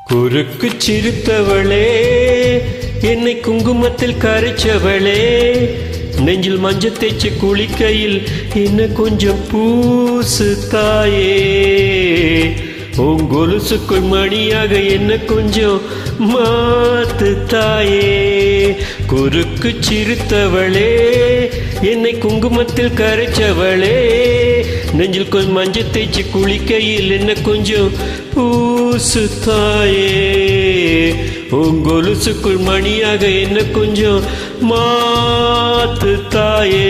குறுக்கு சிரித்தவளே, என்னை குங்குமத்தில் கரைச்சவளே, நெஞ்சில் மஞ்சள் தேய்ச்சி குளிக்கையில் என்ன கொஞ்சம் பூசு தாயே, உங்கொலுசுக்குள் மணியாக என்ன கொஞ்சம் மாத்து தாயே. குறுக்கு சிரித்தவளே, என்னை குங்குமத்தில் கரைச்சவளே, நெஞ்சில் கொஞ்சம் மஞ்சள் தேய்ச்சி குளிக்கையில் என்ன கொஞ்சம் பூசு தாயே, உங்கொலுசுக்குள் மணியாக என்ன கொஞ்சம் மாத்து தாயே.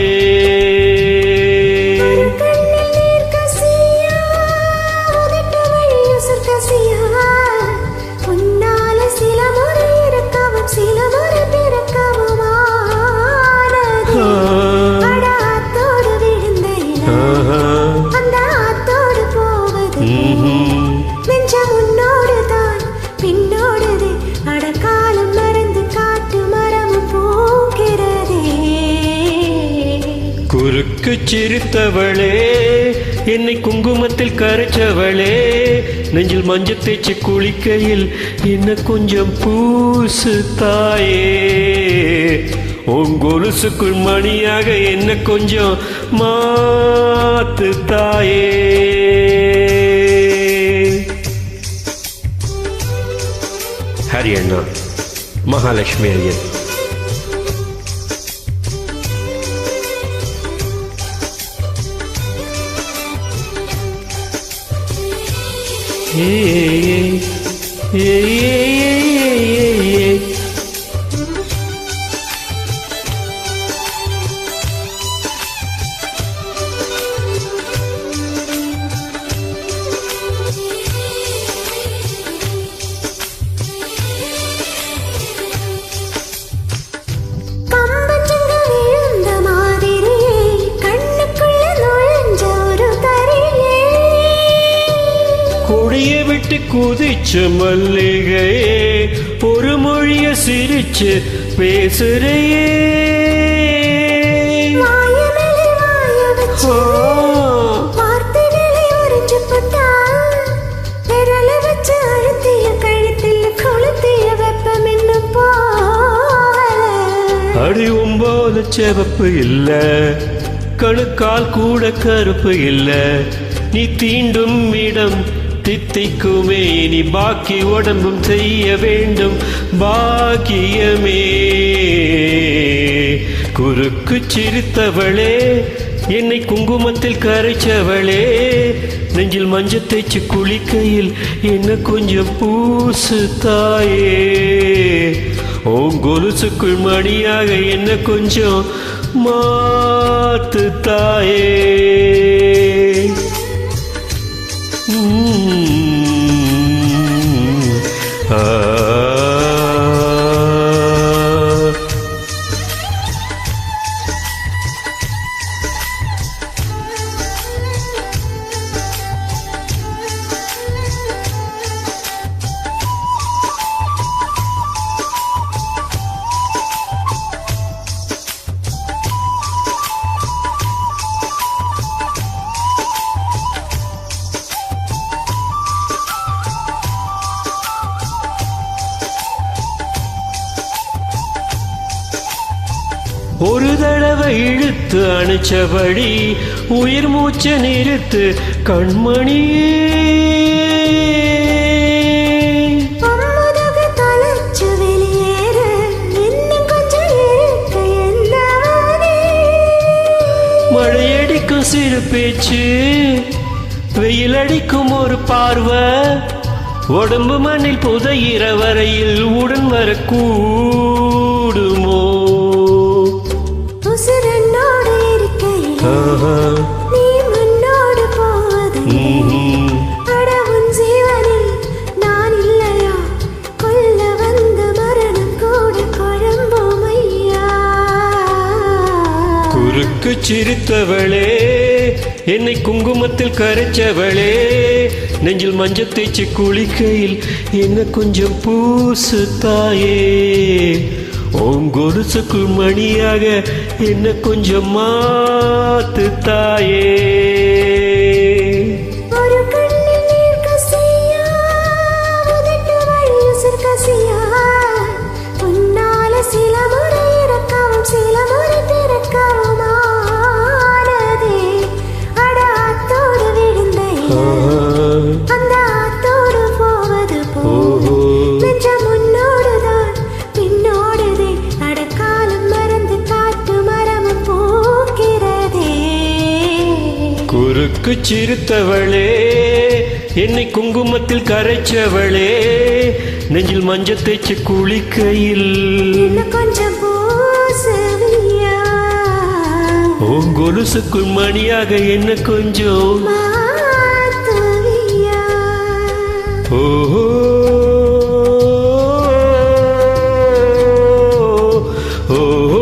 குறுக்கு சிரித்தவளே, என்னை குங்குமத்தில் கரைச்சவளே, நெஞ்சில் மஞ்சள் தேய்ச்சி குளிக்கையில் என்ன கொஞ்சம் பூசு தாயே, உங்கொலுசுக்குள் மணியாக என்ன கொஞ்சம் மாத்து தாயே. ஹரியானா மகாலட்சுமி ஐயர். கொடியை விட்டு குதிச்ச மல்லிகையே, ஒரு மொழிய சிரிச்சு பேசுறையே, அடி ஒம்போல செவப்பு இல்ல, கணுக்கால் கூட கருப்பு இல்ல, நீ தீண்டும் இடம் தித்திக்குமே, நீ பாக்கி உடம்பும் செய்ய வேண்டும் பாக்கியமே. குறுக்கு சிரித்தவளே, என்னை குங்குமத்தில் கரைச்சவளே, நெஞ்சில் மஞ்சள் தேய்ச்சி குளிக்கையில் என்ன கொஞ்சம் பூசு தாயே, உங்கொலுசுக்குள் மணியாக என்ன கொஞ்சம் மாத்து தாயே. ஒரு தடவை இழுத்து அணைச்சபடி உயிர் மூச்ச நிறுத்து கண்மணியே, மழையடிக்கும் சிறு பேச்சு, வெயில் அடிக்கும் ஒரு பார்வை, உடம்பு மண்ணில் புதையிற வரையில் உடன் வரக்கூடுமோ, நீ முன்னோடு போவது அடவும் ஜீவனில் நான் இல்லையா, கொல்ல வந்த மரணம் கூட குறுக்கு சிரித்தவளே என்னை குங்குமத்தில் கரைச்சவளே நெஞ்சில் மஞ்சள் தேய்ச்சி குளிக்கையில் என்ன கொஞ்சம் பூசு தாயே உங்கொலுசுக்குள் மணியாக என்ன கொஞ்சம் மாத்து தாயே ஒரு கண்ணில் நீர் கசியா உதட்டு வழி உசிர் கசியா உன்னால சில முறை இறக்கவும் சில முறை திறக்கவும் ஆனதே அட ஆத்தோடு விழுந்த அந்த ஆத்தோடு போவது போ நெஞ்சம் முன்னோடுதான் பின்னோடுதே அடக்காலம் மறந்து காட்டு மரம் போக்கிறதே குறுக்கு சிரித்தவளே என்னை குங்குமத்தில் கரைச்சவளே நெஞ்சில் மஞ்சள் தேய்ச்சி குளிக்கையில் இன்னும் கொஞ்சம் பூசவியா கொலுசுக்குள் மணியாக என்ன கொஞ்சம் மாத்துவியா ஓஹோ ஓஹோ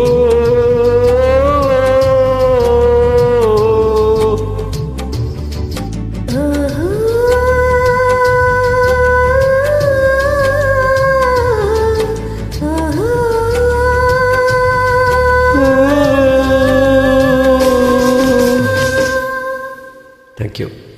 Thank you.